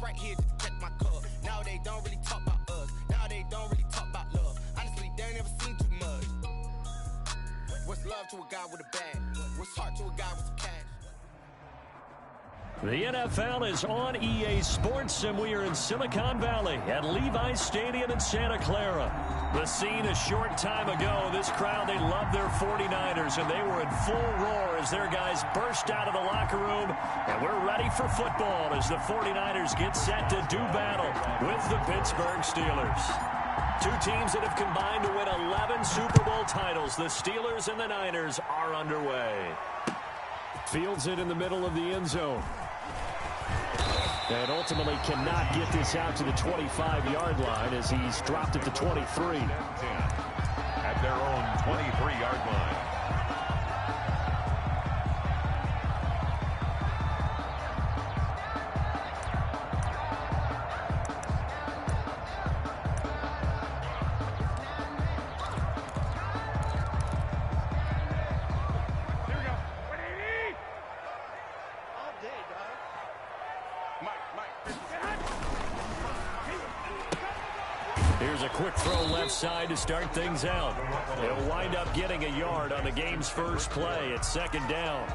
right here to protect my cub. Now they don't really talk about us. Now they don't really talk about love. Honestly, they ain't never seen too much. What's love to a guy with a bag? What's heart to a guy with some cash? The NFL is on EA Sports, and we are in Silicon Valley at Levi's Stadium in Santa Clara. The scene a short time ago, this crowd, they loved their 49ers, and they were in full roar as their guys burst out of the locker room. And we're ready for football as the 49ers get set to do battle with the Pittsburgh Steelers. Two teams that have combined to win 11 Super Bowl titles. The Steelers and the Niners are underway. Fields it in the middle of the end zone. And ultimately cannot get this out to the 25-yard line as he's dropped it to 23. At their own 23-yard line. Here's a quick throw left side to start things out. They'll wind up getting a yard on the game's first play at second down.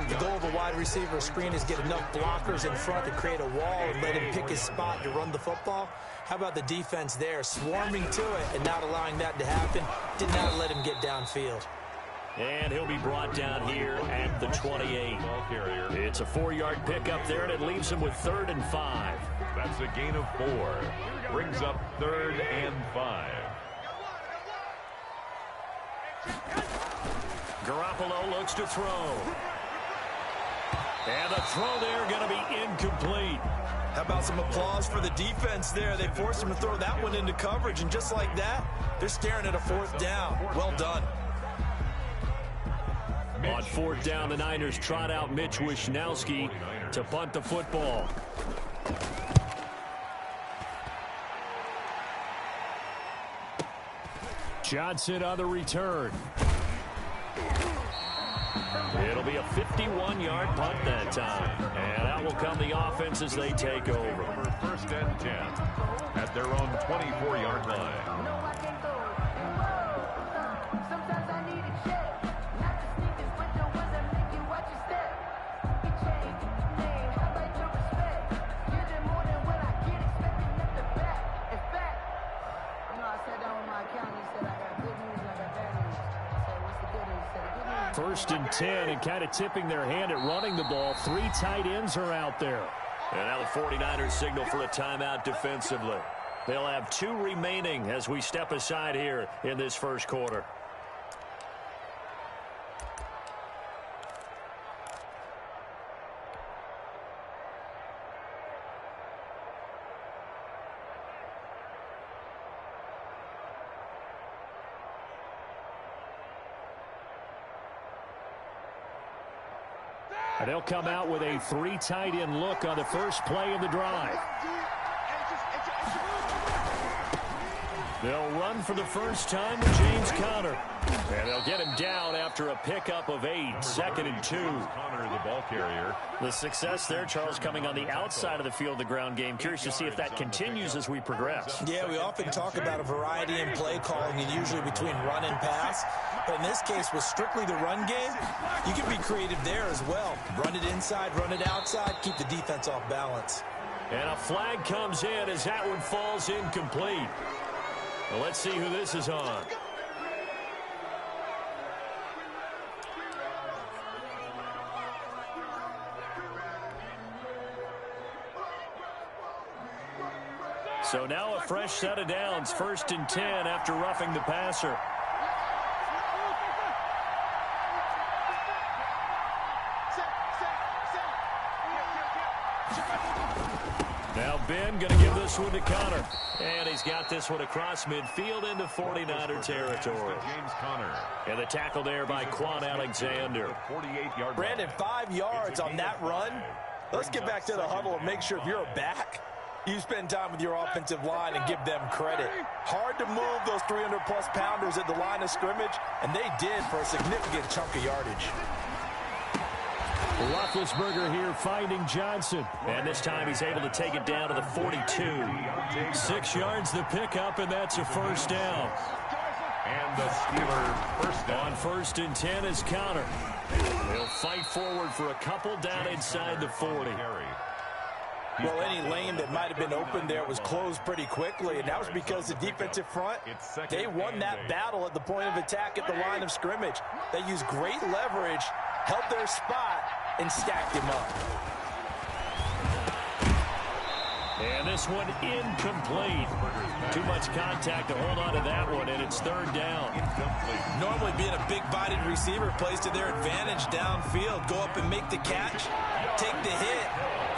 The goal of a wide receiver screen is get enough blockers in front to create a wall and let him pick his spot to run the football. How about the defense there, swarming to it and not allowing that to happen? Did not let him get downfield. And he'll be brought down here at the 28. It's a 4-yard pickup there, and it leaves him with 3rd and 5. That's a gain of 4. Brings up 3rd and 5. Garoppolo looks to throw. And the throw there going to be incomplete. How about some applause for the defense there? They forced him to throw that one into coverage, and just like that, they're staring at a 4th down. Well done. On 4th down, the Niners trot out Mitch Wishnowski to punt the football. Johnson on the return. It'll be a 51-yard punt that time. And out will come the offense as they take over. 1st and 10 at their own 24-yard line. First and 10, and kind of tipping their hand at running the ball. 3 tight ends are out there. And now the 49ers signal for a timeout defensively. They'll have 2 remaining as we step aside here in this first quarter. They'll come out with a 3 tight end look on the first play of the drive. They'll run for the first time with James Conner. And they'll get him down after a pickup of 8. 2nd and 2. Conner, the ball carrier. The success there, Charles, coming on the outside of the field, the ground game. Curious to see if that continues as we progress. Yeah, we often talk about a variety in play calling, and usually between run and pass. But in this case, with strictly the run game, you can be creative there as well. Run it inside, run it outside, keep the defense off balance. And a flag comes in as that one falls incomplete. Well, let's see who this is on. So now a fresh set of downs. 1st and 10 after roughing the passer. Now Ben going to give this one to Conner. And he's got this one across midfield into 49er territory. James Conner. And the tackle there by Quan Alexander. 48-yard. Brandon, 5 yards on that run. Let's get back to the huddle and make sure if you're a back, you spend time with your offensive line and give them credit. Hard to move those 300-plus pounders at the line of scrimmage, and they did for a significant chunk of yardage. Roethlisberger here finding Johnson. And this time he's able to take it down to the 42. 6 yards the pickup, and that's a first down. And the Steelers first down. On 1st and 10 is Connor. He'll fight forward for a couple down inside the 40. Well, any lane that might have been open there was closed pretty quickly, and that was because the defensive front, they won that battle at the point of attack at the line of scrimmage. They used great leverage, held their spot, and stacked him up. And this one incomplete. Too much contact to hold on to that one, and it's 3rd down. Normally being a big-bodied receiver plays to their advantage downfield. Go up and make the catch, take the hit,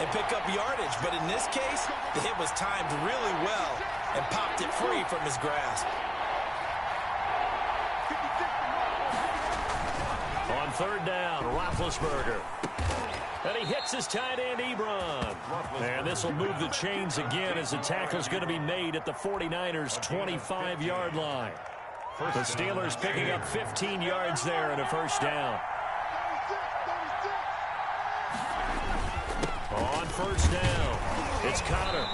and pick up yardage. But in this case, the hit was timed really well and popped it free from his grasp. On 3rd down, Roethlisberger. And he hits his tight end, ERyN. And this will move the chains again as the tackle's going to be made at the 49ers' 25-yard line. The Steelers picking up 15 yards there and a first down. On 1st down, it's Connor.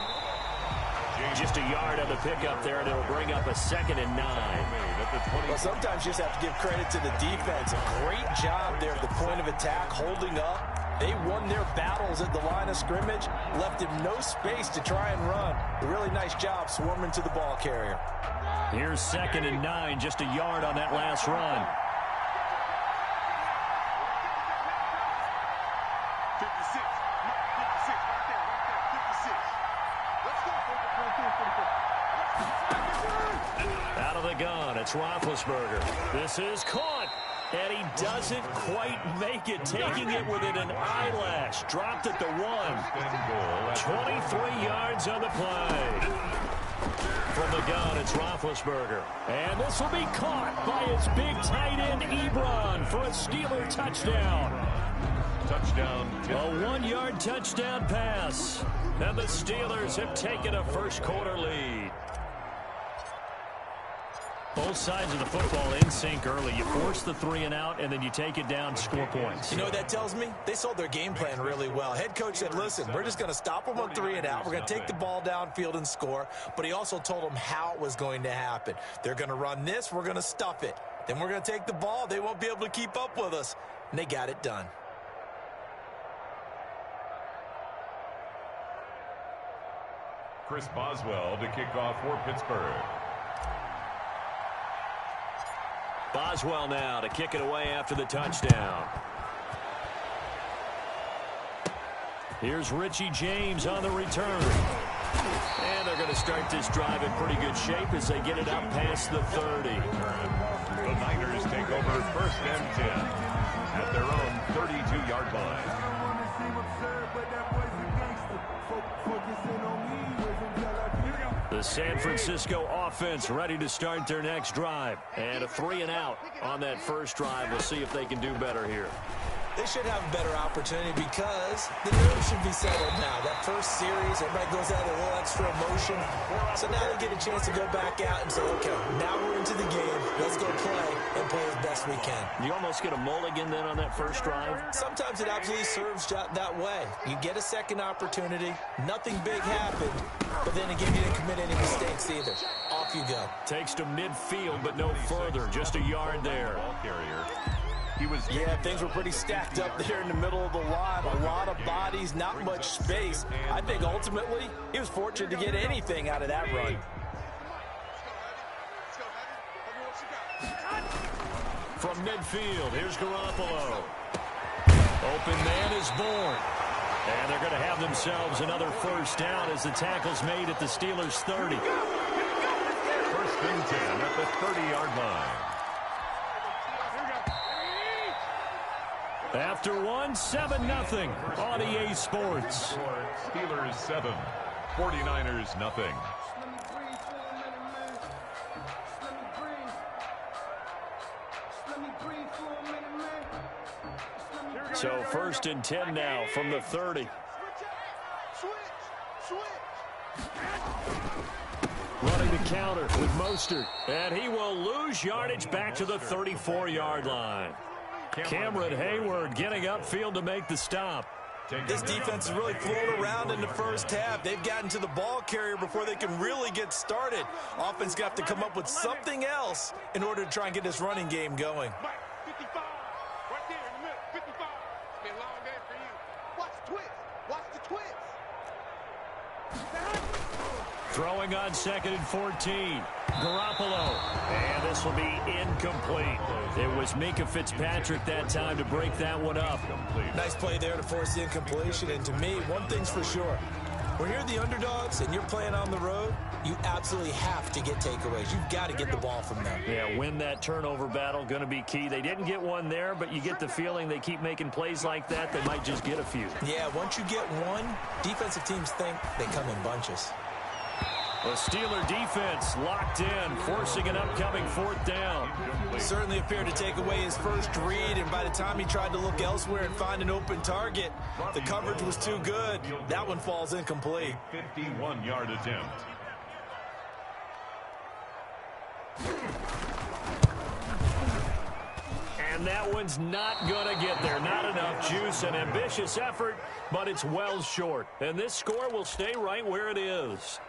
Just a yard on the pickup there, and it'll bring up a 2nd and 9. Well, sometimes you just have to give credit to the defense. A great job there at the point of attack, holding up. They won their battles at the line of scrimmage, left him no space to try and run. A really nice job swarming to the ball carrier. Here's 2nd and 9, just a yard on that last run. 56, right there, 56. Out of the gun, it's Roethlisberger. This is caught. And he doesn't quite make it, taking it within an eyelash. Dropped at the 1. 23 yards on the play. From the gun, it's Roethlisberger. And this will be caught by his big tight end, ERyN, for a Steeler touchdown. Touchdown. A 1-yard touchdown pass. And the Steelers have taken a first-quarter lead. Both sides of the football in sync early. You force the 3-and-out, and then you take it down, score points. You know what that tells me? They sold their game plan really well. Head coach said, listen, we're just going to stop them on 3-and-out. We're going to take the ball downfield and score. But he also told them how it was going to happen. They're going to run this. We're going to stuff it. Then we're going to take the ball. They won't be able to keep up with us. And they got it done. Chris Boswell to kick off for Pittsburgh. Boswell now to kick it away after the touchdown. Here's Richie James on the return. And they're going to start this drive in pretty good shape as they get it up past the 30. The Niners take over 1st and 10 at their own 32-yard line. The San Francisco offense ready to start their next drive. And a 3-and-out on that first drive. We'll see if they can do better here. They should have a better opportunity because the nerves should be settled now. That first series, everybody goes out with a little extra emotion. So now they get a chance to go back out and say, okay, now we're into the game. Let's go play and play as best we can. You almost get a mulligan then on that first drive? Sometimes it absolutely serves that way. You get a second opportunity. Nothing big happened. But then again, you didn't commit any mistakes either. Off you go. Takes to midfield, but no further. Just a yard there. Ball carrier. Yeah, things were pretty stacked up there in the middle of the line. A lot of bodies, not much space. I think ultimately he was fortunate to get anything out of that run. From midfield, here's Garoppolo. Open man is born. And they're going to have themselves another first down as the tackle's made at the Steelers' 30. 1st and 10 at the 30-yard line. After one, 7-0 on EA Sports. Steelers 7, 49ers nothing. So 1st and 10 now from the 30. Running the counter with Mostert. And he will lose yardage back to the 34-yard line. Cameron Hayward getting upfield to make the stop. This defense is really fooling around in the first half. They've gotten to the ball carrier before they can really get started. Offense got to come up with something else in order to try and get this running game going. 55, right there in the middle, 55. It's been a long day for you. Watch the twist. Watch the twist. Throwing on 2nd and 14. Garoppolo. And this will be incomplete. It was Minkah Fitzpatrick that time to break that one up. Nice play there to force the incompletion. And to me, one thing's for sure. When you're the underdogs and you're playing on the road, you absolutely have to get takeaways. You've got to get the ball from them. Yeah, win that turnover battle, going to be key. They didn't get one there, but you get the feeling they keep making plays like that, they might just get a few. Yeah, once you get one, defensive teams think they come in bunches. The Steeler defense locked in, forcing an upcoming 4th down. Certainly appeared to take away his first read, and by the time he tried to look elsewhere and find an open target, the coverage was too good. That one falls incomplete. 51-yard attempt. And that one's not going to get there. Not enough juice. An ambitious effort, but it's well short. And this score will stay right where it is.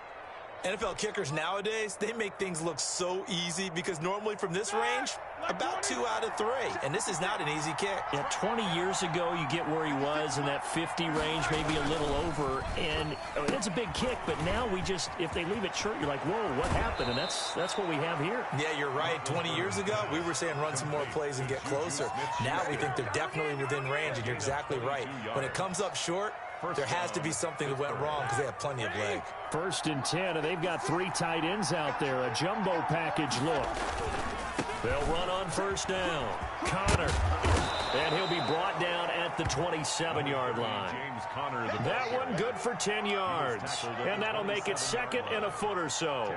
NFL kickers nowadays, they make things look so easy because normally from this range, about 2 out of 3. And this is not an easy kick. Yeah, 20 years ago, you get where he was in that 50 range, maybe a little over. And it's a big kick, but now we just, if they leave it short, you're like, whoa, what happened? And that's what we have here. Yeah, you're right. 20 years ago, we were saying run some more plays and get closer. Now we think they're definitely within range, and you're exactly right. When it comes up short, there has to be something that went wrong because they have plenty of leg. 1st and 10, and they've got 3 tight ends out there. A jumbo package look. They'll run on 1st down. Connor. And he'll be brought down at the 27-yard line. That one good for 10 yards. And that'll make it 2nd and a foot or so.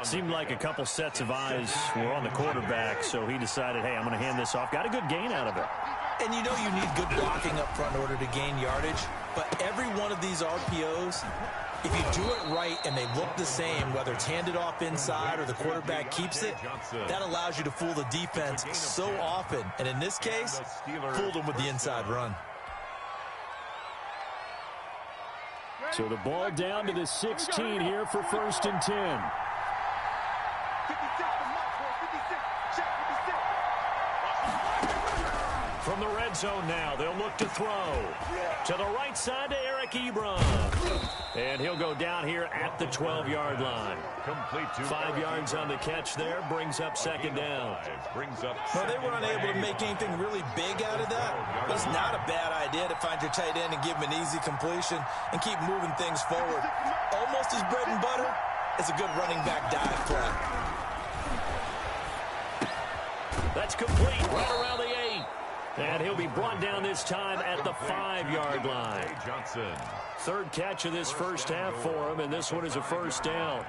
Seemed like a couple sets of eyes were on the quarterback, so he decided, hey, I'm going to hand this off. Got a good gain out of it. And you know you need good blocking up front in order to gain yardage. But every one of these RPOs, if you do it right and they look the same, whether it's handed off inside or the quarterback keeps it, that allows you to fool the defense so often. And in this case, fooled them with the inside run. So the ball down to the 16 here for 1st and 10. 56, check 56. From the red zone now, they'll look to throw. To the right side to Eric Ebron. And he'll go down here at the 12-yard line. 5 yards on the catch there, brings up 2nd down. Well, they were unable to make anything really big out of that. But it's not a bad idea to find your tight end and give him an easy completion and keep moving things forward. Almost his bread and butter is a good running back dive play. That's complete right around the 8. And he'll be brought down this time at the 5-yard line. 3rd catch of this first half for him, and this one is a 1st down.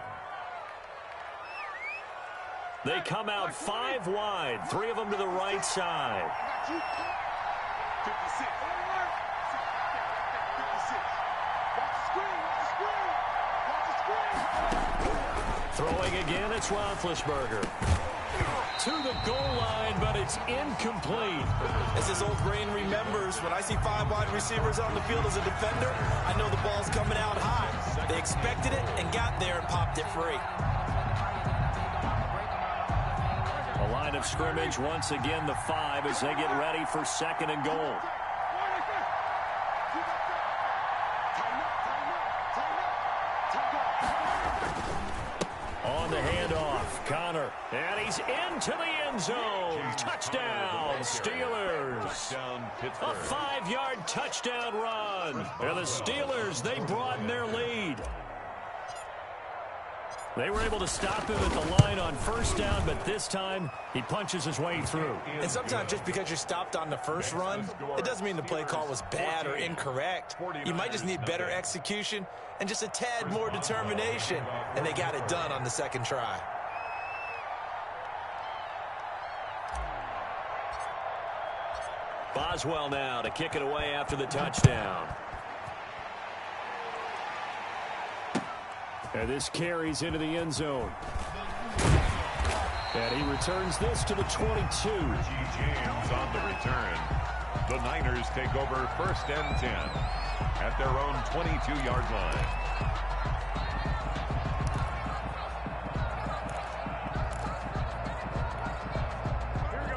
They come out 5 wide, 3 of them to the right side. 56. Throwing again, it's Roethlisberger. To the goal line, but it's incomplete. As his old brain remembers, when I see 5 wide receivers on the field as a defender, I know the ball's coming out high. They expected it and got there and popped it free. A line of scrimmage, once again the 5 as they get ready for 2nd and goal. On the handoff, Connor. And he's into the end zone. Touchdown, Steelers. A 5-yard touchdown run. And the Steelers, they broaden their lead. They were able to stop him at the line on 1st down, but this time he punches his way through. And sometimes just because you're stopped on the first run, it doesn't mean the play call was bad or incorrect. You might just need better execution and just a tad more determination, and they got it done on the 2nd try. Boswell now to kick it away after the touchdown. And this carries into the end zone. And he returns this to the 22. James on the return. The Niners take over 1st and 10 at their own 22-yard line.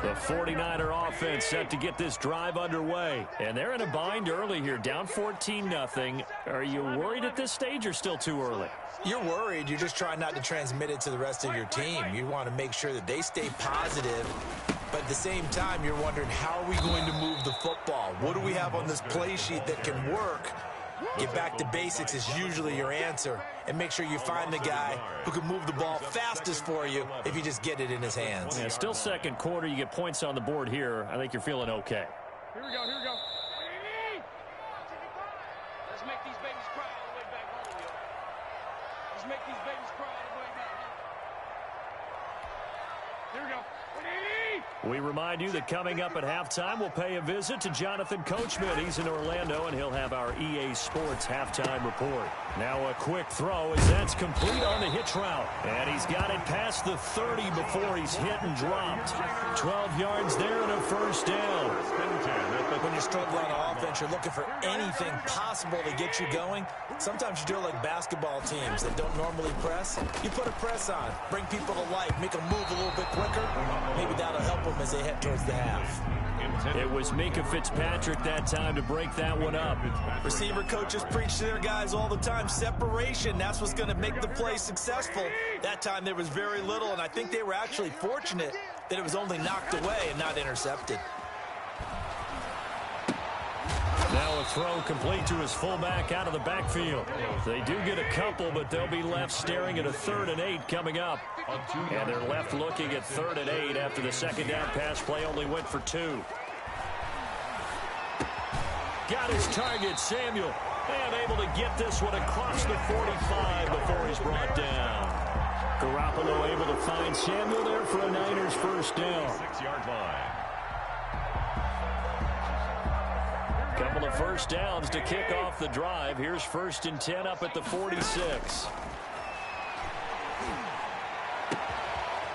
The 49er offense set to get this drive underway. And they're in a bind early here, down 14-0. Are you worried at this stage or still too early? You're worried. You're just trying not to transmit it to the rest of your team. You want to make sure that they stay positive. But at the same time, you're wondering, how are we going to move the football? What do we have on this play sheet that can work? Get back to basics is usually your answer. And make sure you find the guy who can move the ball fastest for you if you just get it in his hands. Yeah, still second quarter. You get points on the board here. I think you're feeling okay. Here we go, here we go. Let's make these babies cry all the way back home, yo. Let's make these babies cry all the way back home. Here we go. We remind you that coming up at halftime, we'll pay a visit to Jonathan Coachman. He's in Orlando, and he'll have our EA Sports halftime report. Now a quick throw as that's complete on the hitch route. And he's got it past the 30 before he's hit and dropped. 12 yards there and a first down. When you're struggling on offense, you're looking for anything possible to get you going. Sometimes you do it like basketball teams that don't normally press. You put a press on, bring people to life, make them move a little bit quicker. Maybe that'll help them as they head towards the half. It was Mika Fitzpatrick that time to break that one up. Receiver coaches preach to their guys all the time. Separation, that's what's going to make the play successful. That time there was very little, and I think they were actually fortunate that it was only knocked away and not intercepted. Now a throw complete to his fullback out of the backfield. They do get a couple, but they'll be left staring at a 3rd and 8 coming up. And they're left looking at 3rd and 8 after the second down pass play only went for 2. Got his target, Samuel. And able to get this one across the 45 before he's brought down. Garoppolo able to find Samuel there for a Niners first down. 6-yard line. Couple of first downs to kick off the drive. Here's 1st and 10 up at the 46.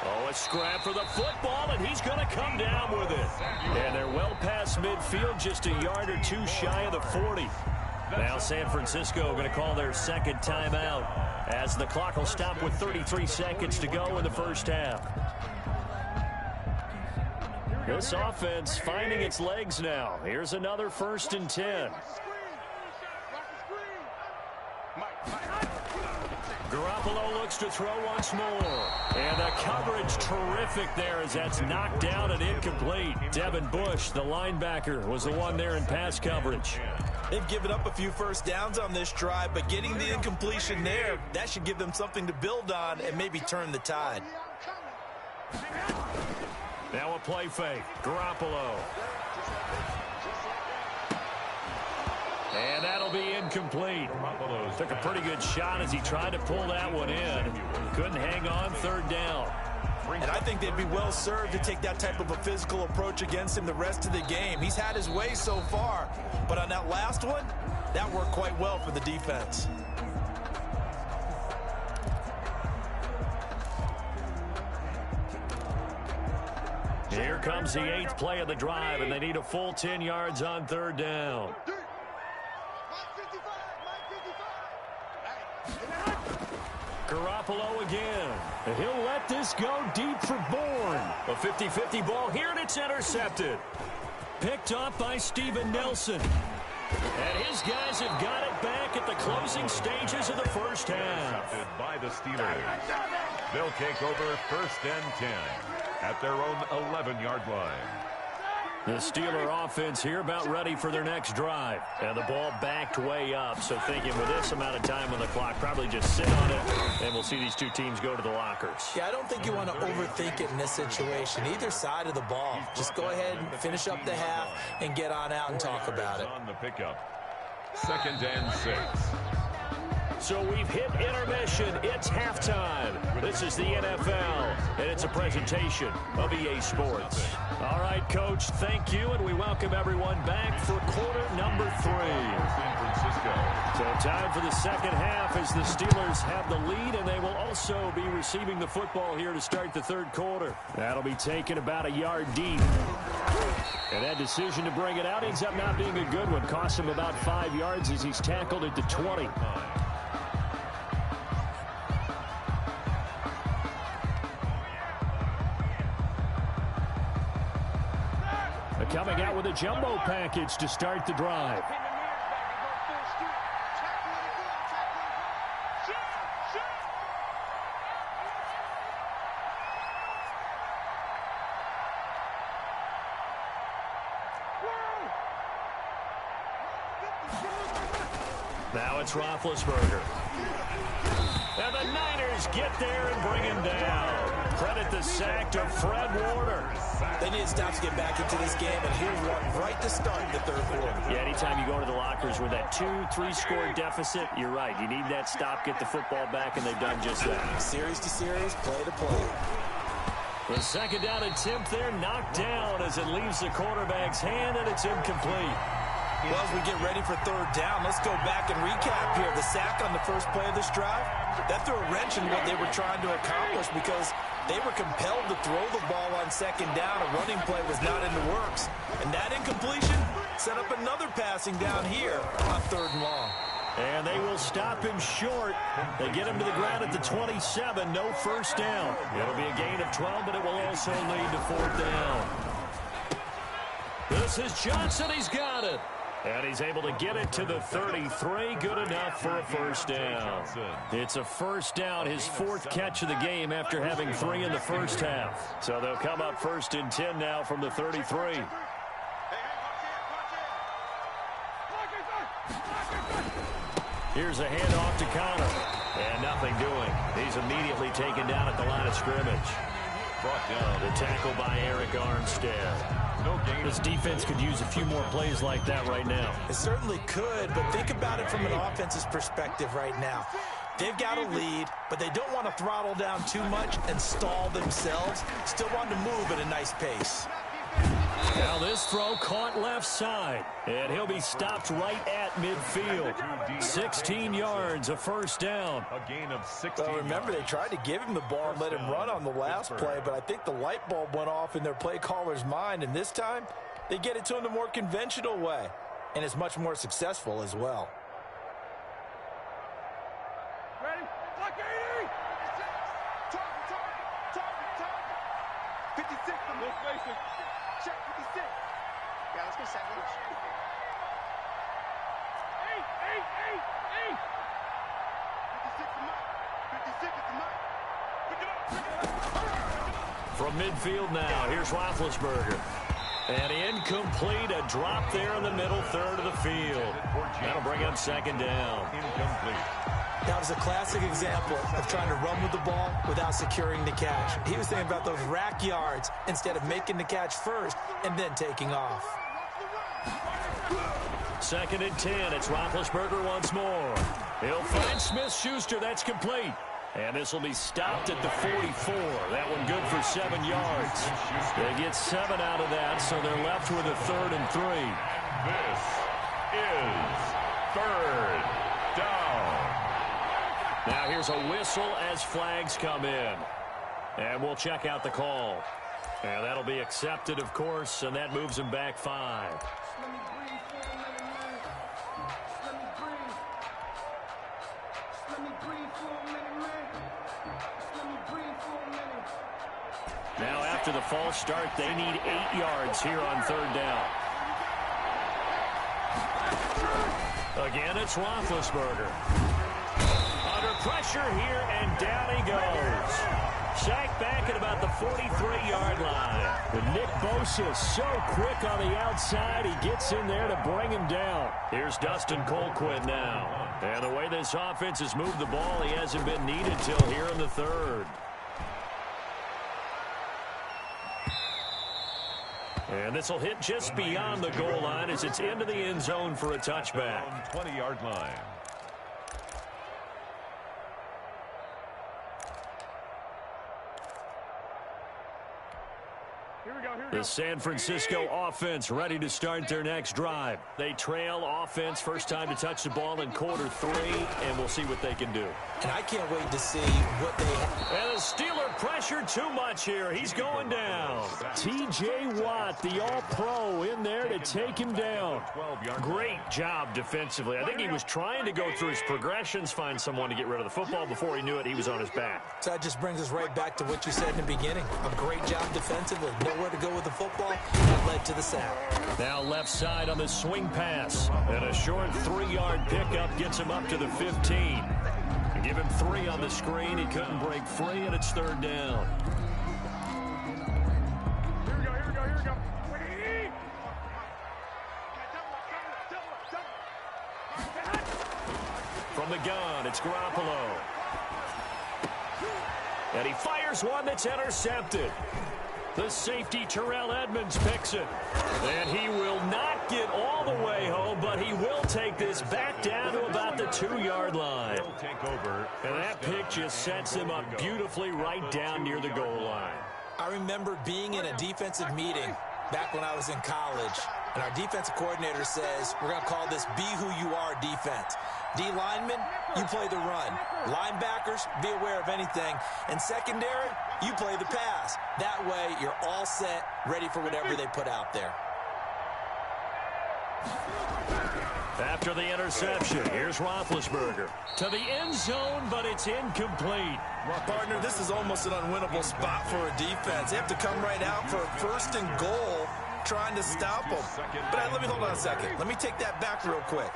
Oh, a scrap for the football, and he's going to come down with it. And they're well past midfield, just a yard or two shy of the 40. Now San Francisco going to call their second timeout as the clock will stop with 33 seconds to go in the first half. This offense finding its legs now. Here's another 1st and 10. Garoppolo looks to throw once more. And the coverage terrific there as that's knocked down and incomplete. Devin Bush, the linebacker, was the one there in pass coverage. They've given up a few first downs on this drive, but getting the incompletion there, that should give them something to build on and maybe turn the tide. Now a play fake. Garoppolo. And that'll be incomplete. Took a pretty good shot as he tried to pull that one in. Couldn't hang on, 3rd down. And I think they'd be well served to take that type of a physical approach against him the rest of the game. He's had his way so far, but on that last one, that worked quite well for the defense. Here comes the 8th play of the drive, and they need a full 10 yards on 3rd down. Garoppolo again. He'll let this go deep for Bourne. A 50-50 ball here, and it's intercepted. Picked off by Steven Nelson. And his guys have got it back at the closing stages of the first half. By the Steelers. They'll take over 1st and 10 at their own 11-yard line. The Steeler offense here about ready for their next drive. And the ball backed way up, so thinking with this amount of time on the clock, probably just sit on it, and we'll see these two teams go to the lockers. Yeah, I don't think you want to overthink it in this situation. Either side of the ball. Just go ahead and finish up the half and get on out and talk about it. On the pickup. 2nd and 6. So we've hit intermission. It's halftime. This is the NFL, and it's a presentation of EA Sports. All right, Coach, thank you, and we welcome everyone back for quarter number 3. San Francisco. So time for the second half as the Steelers have the lead, and they will also be receiving the football here to start the third quarter. That'll be taken about a yard deep. And that decision to bring it out ends up not being a good one. Cost him about 5 yards as he's tackled at the 20. Coming out with a jumbo package to start the drive. Now it's Roethlisberger. And the Niners get there and bring him down. Credit the sack to Fred Warner. They need to stop to get back into this game, and here's one right to start the third quarter. Yeah, anytime you go to the lockers with that 2-3 score deficit, you're right. You need that stop, get the football back, and they've done just that. Series to series, play to play. The second down attempt there knocked down as it leaves the quarterback's hand, and it's incomplete. Well, as we get ready for third down, let's go back and recap here. The sack on the first play of this drive, that threw a wrench in what they were trying to accomplish because they were compelled to throw the ball on second down. A running play was not in the works. And that incompletion set up another passing down here on third and long. And they will stop him short. They get him to the ground at the 27. No first down. It'll be a gain of 12, but it will also lead to fourth down. This is Johnson. He's got it. And he's able to get it to the 33. Good enough for a first down. It's a first down, his fourth catch of the game after having 3 in the first half. So they'll come up first and 10 now from the 33. Here's a handoff to Connor. And nothing doing. He's immediately taken down at the line of scrimmage. Brought down. The tackle by Eric Armstead. This defense could use a few more plays like that right now. It certainly could, but think about it from an offense's perspective right now. They've got a lead, but they don't want to throttle down too much and stall themselves. Still want to move at a nice pace. Now this throw caught left side, and he'll be stopped right at midfield. 16 yards, a first down. A gain of 16. Well, remember, they tried to give him the ball and let him run on the last play, but I think the light bulb went off in their play caller's mind, and this time they get it to him the more conventional way, and it's much more successful as well. Ready? Lock 80! 56, no spacing. Check 56. Yeah, let's go second. 8. 56 is mine. 56 is mine. Pick it up. From midfield now, here's Roethlisberger. And incomplete, a drop there in the middle third of the field. That'll bring up second down. Incomplete. That was a classic example of trying to run with the ball without securing the catch. He was thinking about those rack yards instead of making the catch first and then taking off. Second and 10. It's Roethlisberger once more. He'll find Smith-Schuster. That's complete. And this will be stopped at the 44. That one good for 7 yards. They get 7 out of that, so they're left with a 3rd and 3. This is third down. Now here's a whistle as flags come in. And we'll check out the call. And that'll be accepted, of course, and that moves him back 5. Now after the false start, they need 8 yards here on third down. Again, it's Roethlisberger. Under pressure here, and down he goes. Sacked back at about the 43-yard line. But Nick Bosa so quick on the outside, he gets in there to bring him down. Here's Dustin Colquitt now. And the way this offense has moved the ball, he hasn't been needed till here in the third. And this will hit just beyond the goal line as it's into the end zone for a touchback. 20-yard line. The San Francisco offense ready to start their next drive. They trail offense, first time to touch the ball in quarter 3, and we'll see what they can do. And I can't wait to see what they have. And the Steeler pressure too much here. He's going down. T.J. Watt, the all-pro, in there to take him down. Great job defensively. I think he was trying to go through his progressions, find someone to get rid of the football. Before he knew it, he was on his back. So that just brings us right back to what you said in the beginning. A great job defensively. Nowhere to go with the football. That led to the sack. Now left side on the swing pass. And a short 3-yard pickup gets him up to the 15. Give him 3 on the screen. He couldn't break free, and it's 3rd down. Here we go. From the gun, it's Garoppolo. And he fires one that's intercepted. The safety, Terrell Edmonds, picks it. And he will not get all the way home, but he will take this back down to about the 2-yard line. And that pick just sets him up beautifully right down near the goal line. I remember being in a defensive meeting back when I was in college, and our defensive coordinator says, we're going to call this Be Who You Are defense. D linemen, you play the run. Linebackers, be aware of anything. And secondary, you play the pass. That way, you're all set, ready for whatever they put out there. After the interception, here's Roethlisberger to the end zone, but it's incomplete. Partner, this is almost an unwinnable spot for a defense. They have to come right out for a 1st and goal, trying to stop them. But let me hold on a second. Let me take that back real quick.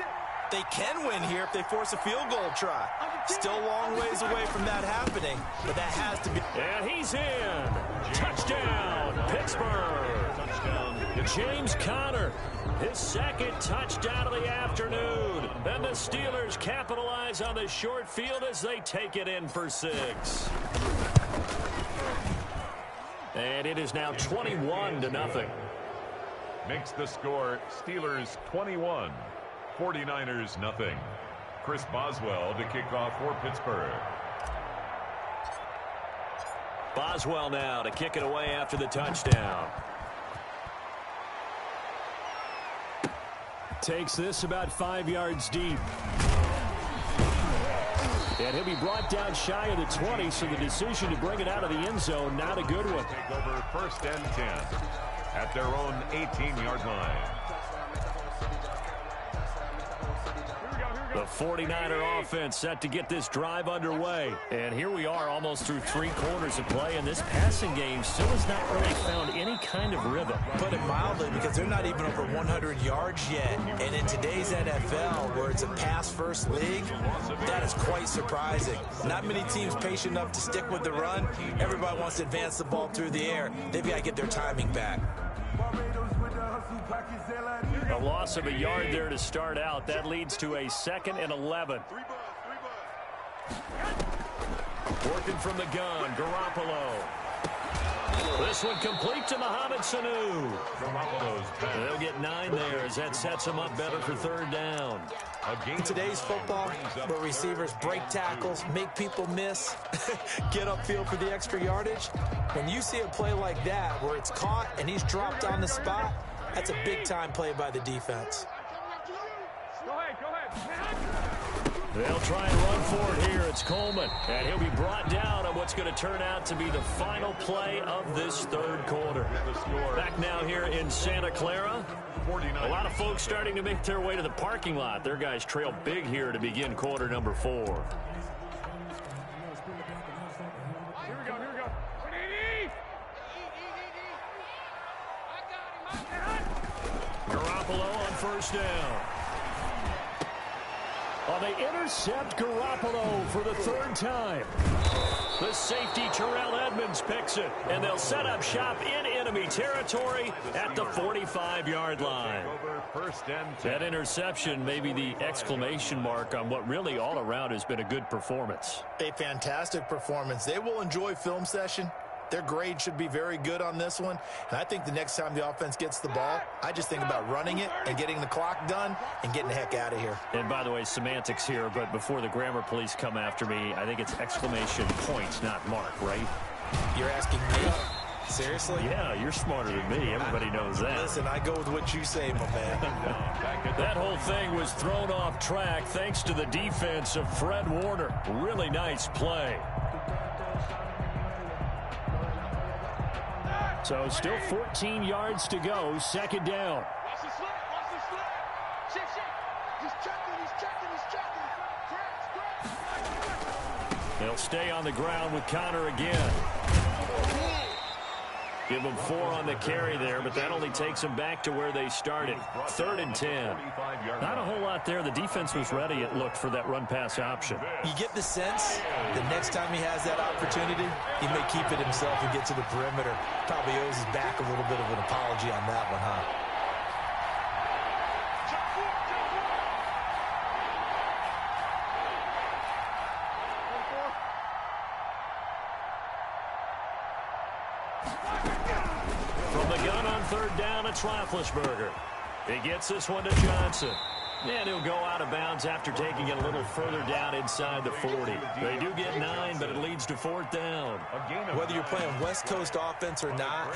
They can win here if they force a field goal try. Still a long ways away from that happening, but that has to be. And he's in. Touchdown, Pittsburgh. Touchdown. James Conner, his 2nd touchdown of the afternoon. And the Steelers capitalize on the short field as they take it in for 6. And it is now 21-0. Makes the score Steelers 21. 49ers nothing. Chris Boswell to kick off for Pittsburgh. Boswell now to kick it away after the touchdown. Takes this about 5 yards deep. And he'll be brought down shy of the 20, so the decision to bring it out of the end zone, not a good one. Take over 1st and 10 at their own 18-yard line. The 49er offense set to get this drive underway. And here we are almost through 3 quarters of play, and this passing game still has not really found any kind of rhythm. Put it mildly, because they're not even over 100 yards yet. And in today's NFL, where it's a pass-first league, that is quite surprising. Not many teams patient enough to stick with the run. Everybody wants to advance the ball through the air. They've got to get their timing back. A loss of a yard there to start out. That leads to a 2nd and 11. Working from the gun, Garoppolo. This one complete to Mohamed Sanu. They'll get 9 there as that sets them up better for 3rd down. In today's football, where receivers break tackles, make people miss, get upfield for the extra yardage, when you see a play like that where it's caught and he's dropped on the spot, that's a big-time play by the defense. Go ahead. They'll try and run for it here. It's Coleman, and he'll be brought down on what's going to turn out to be the final play of this 3rd quarter. Back now here in Santa Clara. A lot of folks starting to make their way to the parking lot. Their guys trail big here to begin quarter number 4. Here we go. Garoppolo on 1st down. Oh, they intercept Garoppolo for the 3rd time. The safety, Terrell Edmonds, picks it, and they'll set up shop in enemy territory at the 45-yard line. That interception may be the exclamation mark on what really all around has been a good performance. A fantastic performance. They will enjoy film session. Their grade should be very good on this one. And I think the next time the offense gets the ball, I just think about running it and getting the clock done and getting the heck out of here. And by the way, semantics here, but before the grammar police come after me, I think it's exclamation points, not mark, right? You're asking me? Seriously? Yeah, you're smarter than me. Everybody knows that. Listen, I go with what you say, my man. That whole thing was thrown off track thanks to the defense of Fred Warner. Really nice play. So still 14 yards to go, second down. Watch the slip, watch the slip. Shake. He's checking. They'll stay on the ground with Connor again. Give them 4 on the carry there, but that only takes them back to where they started. 3rd and 10. Not a whole lot there. The defense was ready, it looked, for that run-pass option. You get the sense the next time he has that opportunity, he may keep it himself and get to the perimeter. Probably owes his back a little bit of an apology on that one, huh? From the gun on 3rd down, it's Roethlisberger. He gets this one to Johnson. And he'll go out of bounds after taking it a little further down inside the 40. They do get 9, but it leads to 4th down. Whether you're playing West Coast offense or not,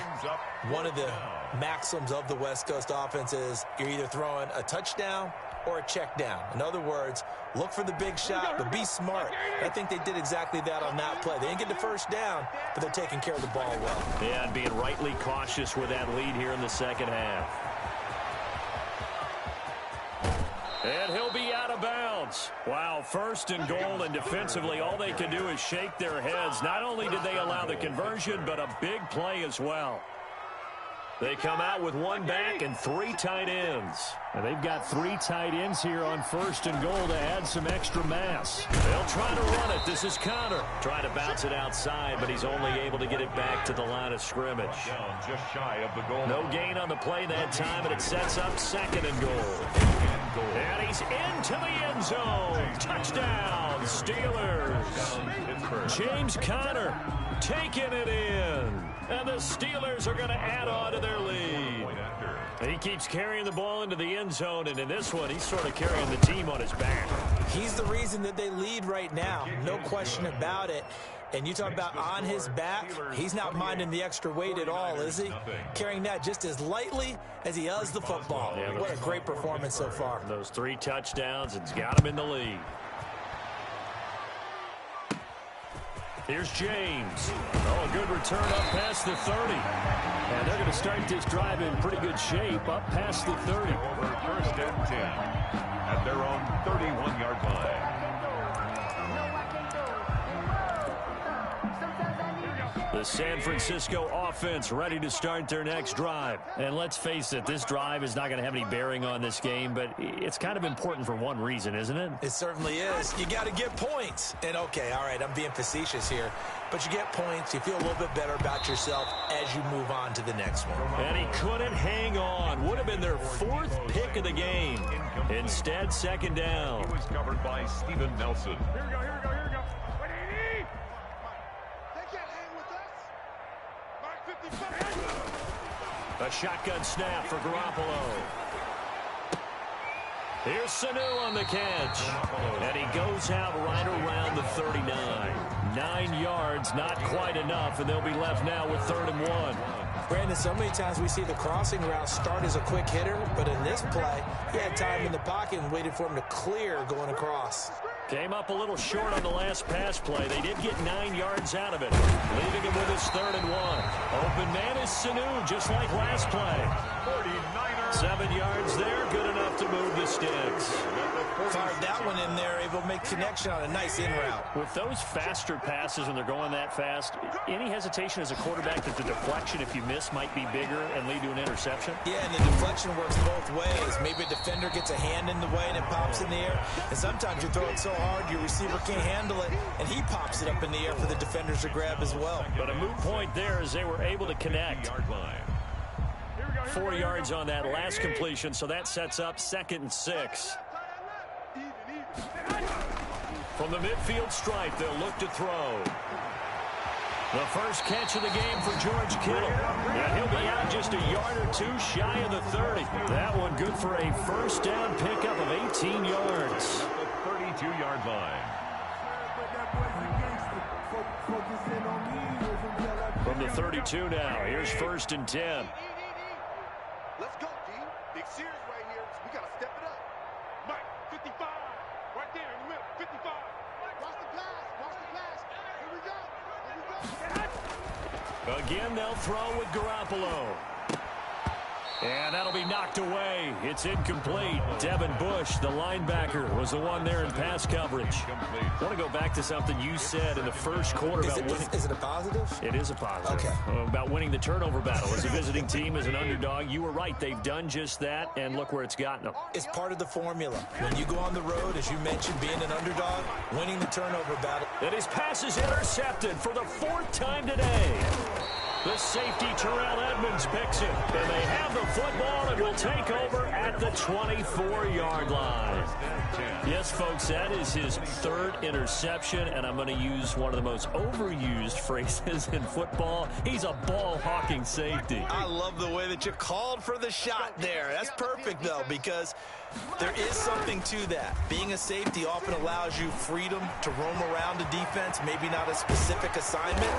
one of the maxims of the West Coast offense is you're either throwing a touchdown or a check down. In other words, look for the big shot, but be smart. I think they did exactly that on that play. They didn't get the first down, but they're taking care of the ball well. Yeah, and being rightly cautious with that lead here in the second half. And he'll be out of bounds. Wow, 1st and goal, and defensively, all they can do is shake their heads. Not only did they allow the conversion, but a big play as well. They come out with 1 back and 3 tight ends. And they've got 3 tight ends here on 1st and goal to add some extra mass. They'll try to run it. This is Connor. Trying to bounce it outside, but he's only able to get it back to the line of scrimmage. Just shy of the goal. No gain on the play that time, and it sets up 2nd and goal. And he's into the end zone. Touchdown, Steelers. James Conner taking it in. And the Steelers are going to add on to their lead. He keeps carrying the ball into the end zone, and in this one, he's sort of carrying the team on his back. He's the reason that they lead right now. No question about it. And you talk about on his back, he's not minding the extra weight at all, is he? Carrying that just as lightly as he does the football. Yeah, what a great performance so far. Those 3 touchdowns, it's got him in the lead. Here's James. Oh, a good return up past the 30. And they're going to start this drive in pretty good shape up past the 30. Over 1st and 10 at their own 31-yard line. The San Francisco offense ready to start their next drive. And let's face it, this drive is not going to have any bearing on this game, but it's kind of important for one reason, isn't it? It certainly is. You got to get points. And, okay, all right, I'm being facetious here, but you get points. You feel a little bit better about yourself as you move on to the next one. And he couldn't hang on. Would have been their 4th pick of the game. Instead, 2nd down. He was covered by Steven Nelson. Here we go. What do you need? They can't hang with us. Mark 55. A shotgun snap for Garoppolo. Here's Sanu on the catch. And he goes out right around the 39. 9 yards, not quite enough, and they'll be left now with 3rd and 1. Brandon, so many times we see the crossing route start as a quick hitter, but in this play, he had time in the pocket and waited for him to clear going across. Came up a little short on the last pass play. They did get 9 yards out of it, leaving him with his 3rd and 1. Open man is Sanu, just like last play. 7 yards there, good enough to move the sticks. Fired that one in there, able to make connection on a nice in route. With those faster passes when they're going that fast, any hesitation as a quarterback that the deflection, if you miss, might be bigger and lead to an interception? Yeah, and the deflection works both ways. Maybe a defender gets a hand in the way and it pops in the air. And sometimes you throw it so hard your receiver can't handle it, and he pops it up in the air for the defenders to grab as well. But a moot point there as they were able to connect. 4 yards on that last completion, so that sets up 2nd and 6. From the midfield stripe, they'll look to throw. The first catch of the game for George Kittle. And he'll be out just a yard or 2 shy of the 30. That one good for a first down pickup of 18 yards. The 32-yard line. From from the 32 now. Here's 1st and 10. Let's go, D. Big series right here. We got to step it up. Mike, 55. Right there in the middle. 55. Watch the pass. Watch the pass. Here we go. Here we go. Again, they'll throw with Garoppolo. And that'll be knocked away. It's incomplete. Devin Bush, the linebacker, was the one there in pass coverage. I want to go back to something you said in the first quarter about winning. Is it a positive? It is a positive. Okay. About winning the turnover battle as a visiting team, as an underdog. You were right. They've done just that, and look where it's gotten them. It's part of the formula. When you go on the road, as you mentioned, being an underdog, winning the turnover battle. And his pass is intercepted for the 4th time today. The safety, Terrell Edmonds, picks it. And they have the football and will take over at the 24-yard line. Yes, folks, that is his 3rd interception, and I'm going to use one of the most overused phrases in football. He's a ball-hawking safety. I love the way that you called for the shot there. That's perfect, though, because there is something to that. Being a safety often allows you freedom to roam around a defense, maybe not a specific assignment.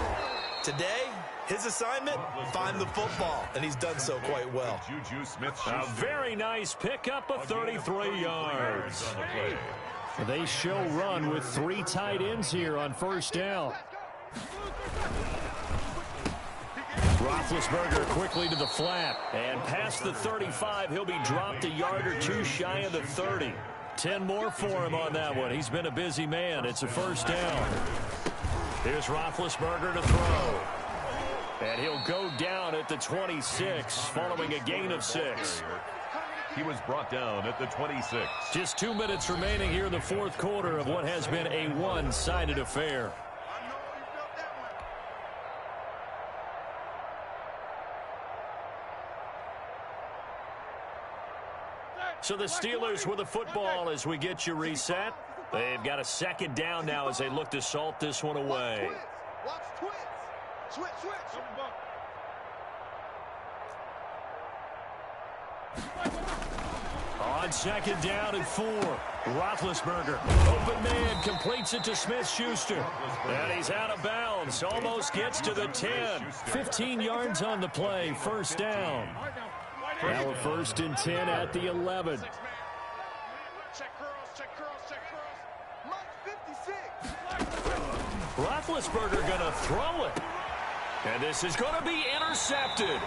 Today, his assignment, find the football, and he's done so quite well. A very nice pickup of 33 yards. They show run with 3 tight ends here on 1st down. Roethlisberger quickly to the flat. And past the 35, he'll be dropped a yard or 2 shy of the 30. 10 more for him on that one. He's been a busy man. It's a 1st down. Here's Roethlisberger to throw. And he'll go down at the 26, following a gain of 6. He was brought down at the 26. Just 2 minutes remaining here in the 4th quarter of what has been a one-sided affair. So the Steelers with the football as we get you reset. They've got a 2nd down now as they look to salt this one away. Watch twins. Switch, switch. On 2nd down and 4. Roethlisberger, open man, completes it to Smith-Schuster. And he's out of bounds, almost gets to the 10. 15 yards on the play, 1st down. Now a 1st and 10 at the 11. Check curls, check curls, check curls. Mike 56. Roethlisberger going to throw it. And this is going to be intercepted.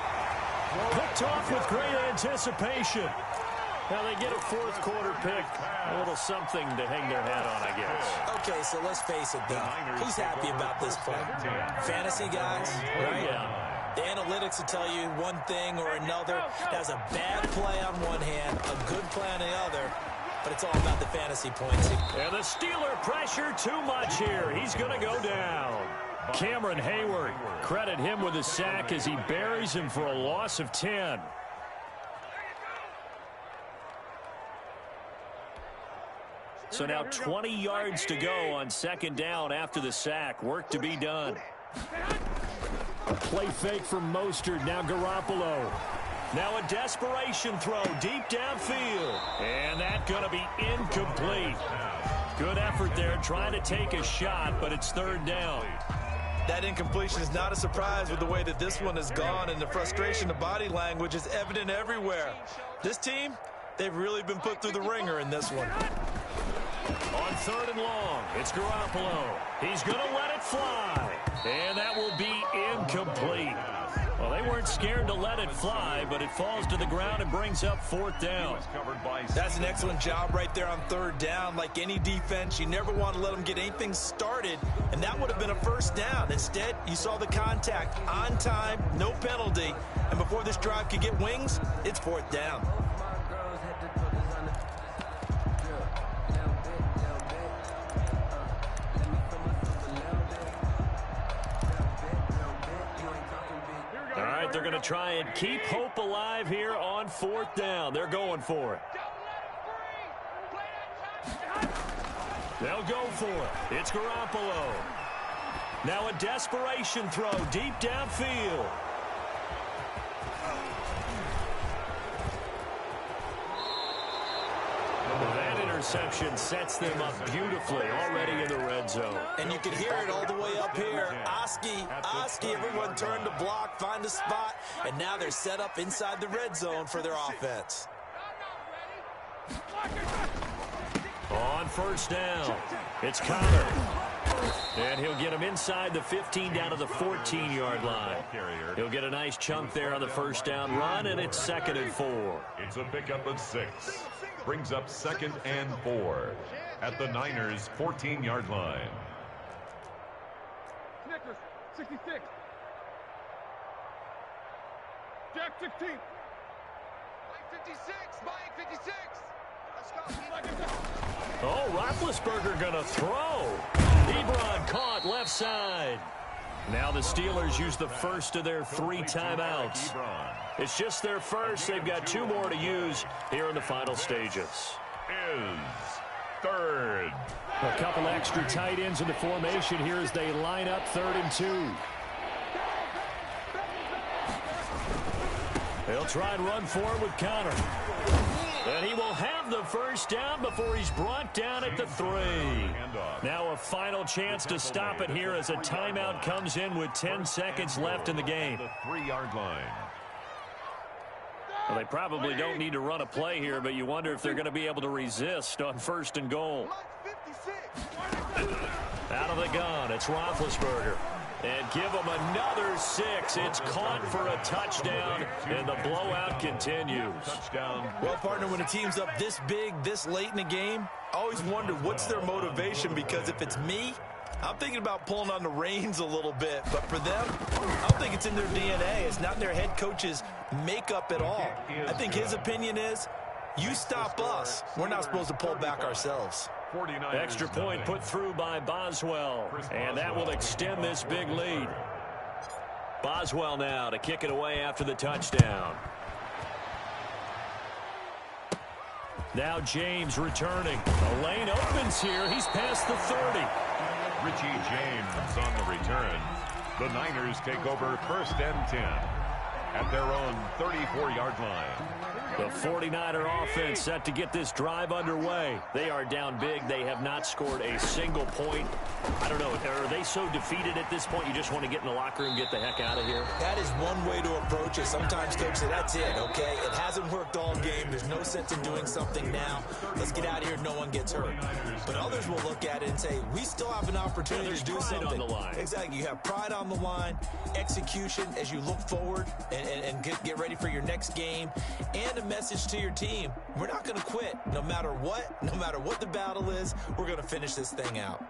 Picked off with great anticipation. Now they get a 4th quarter pick. A little something to hang their hat on, I guess. Okay, so let's face it, though. Who's happy about this play? Fantasy guys, right? Yeah. The analytics will tell you one thing or another. That's a bad play on one hand, a good play on the other. But it's all about the fantasy points. And the Steeler pressure too much here. He's going to go down. Cameron Hayward, credit him with a sack as he buries him for a loss of 10. So now 20 yards to go on 2nd down after the sack. Work to be done. A play fake from Mostert. Now Garoppolo. Now a desperation throw deep downfield. And that's going to be incomplete. Good effort there trying to take a shot, but it's 3rd down. That incompletion is not a surprise with the way that this one has gone, and the frustration, the body language is evident everywhere. This team, they've really been put through the ringer in this one. On 3rd and long, it's Garoppolo. He's going to let it fly. And that will be incomplete. Well, they weren't scared to let it fly, but it falls to the ground and brings up 4th down. That's an excellent job right there on 3rd down. Like any defense, you never want to let them get anything started, and that would have been a 1st down. Instead, you saw the contact on time, no penalty, and before this drive could get wings, it's 4th down. All right, they're going to try and keep hope alive here on 4th down. They're going for it. They'll go for it. It's Garoppolo. Now a desperation throw deep downfield. That interception sets them up beautifully already in the red zone. And you can hear it all the way up here. Oski, everyone turned to block, find a spot, and now they're set up inside the red zone for their offense. On first down, it's Connor. And he'll get him inside the 15 down to the 14-yard line. He'll get a nice chunk there on the first down run, and it's 2nd and 4. It's a pickup of 6. Brings up 2nd and 4 at the Niners' 14-yard line. Snickers, 66. Jack 16. Mike 56. Mike 56. Let's go. Oh, Roethlisberger going to throw. Ebron caught left side. Now the Steelers use the first of their 3 timeouts. It's just their first. They've got 2 more to use here in the final stages. Is 3rd. A couple extra tight ends in the formation here as they line up 3rd and 2. They'll try and run forward with Connor. And he will have the first down before he's brought down at the 3. Now a final chance to stop it here as a timeout comes in with 10 seconds left in the game. The 3-yard line. Well, they probably don't need to run a play here, but you wonder if they're going to be able to resist on 1st and goal. Out of the gun, it's Roethlisberger. And give them another 6. It's caught for a touchdown, and the blowout continues. Touchdown. Well, partner, when a team's up this big, this late in the game, I always wonder what's their motivation, because if it's me, I'm thinking about pulling on the reins a little bit. But for them, I don't think it's in their DNA. It's not in their head coach's makeup at all. I think his opinion is, you stop us. We're not supposed to pull back ourselves. Extra point put through by Boswell, and that will extend this big lead. Boswell now to kick it away after the touchdown. Now James returning. The lane opens here. He's past the 30. Richie James on the return. The Niners take over 1st and 10 at their own 34-yard line. The 49er offense set to get this drive underway. They are down big. They have not scored a single point. I don't know. Are they so defeated at this point you just want to get in the locker room and get the heck out of here? That is one way to approach it. Sometimes coaches say, that's it, okay? It hasn't worked all game. There's no sense in doing something now. Let's get out of here. No one gets hurt. But others will look at it and say, we still have an opportunity to do something. On the line. Exactly. You have pride on the line, execution as you look forward and get ready for your next game, and a message to your team. We're not going to quit no matter what the battle is. We're going to finish this thing out.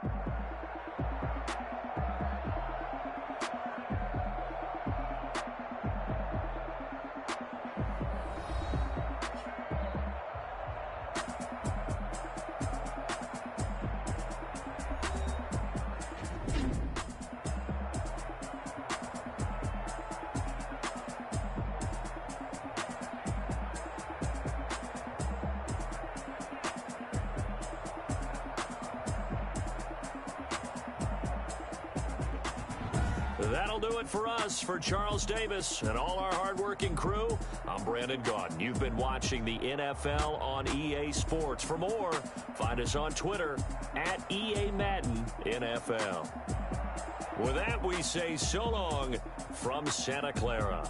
That'll do it for us. For Charles Davis and all our hardworking crew, I'm Brandon Gaudin. You've been watching the NFL on EA Sports. For more, find us on Twitter at EA Madden NFL. With that, we say so long from Santa Clara.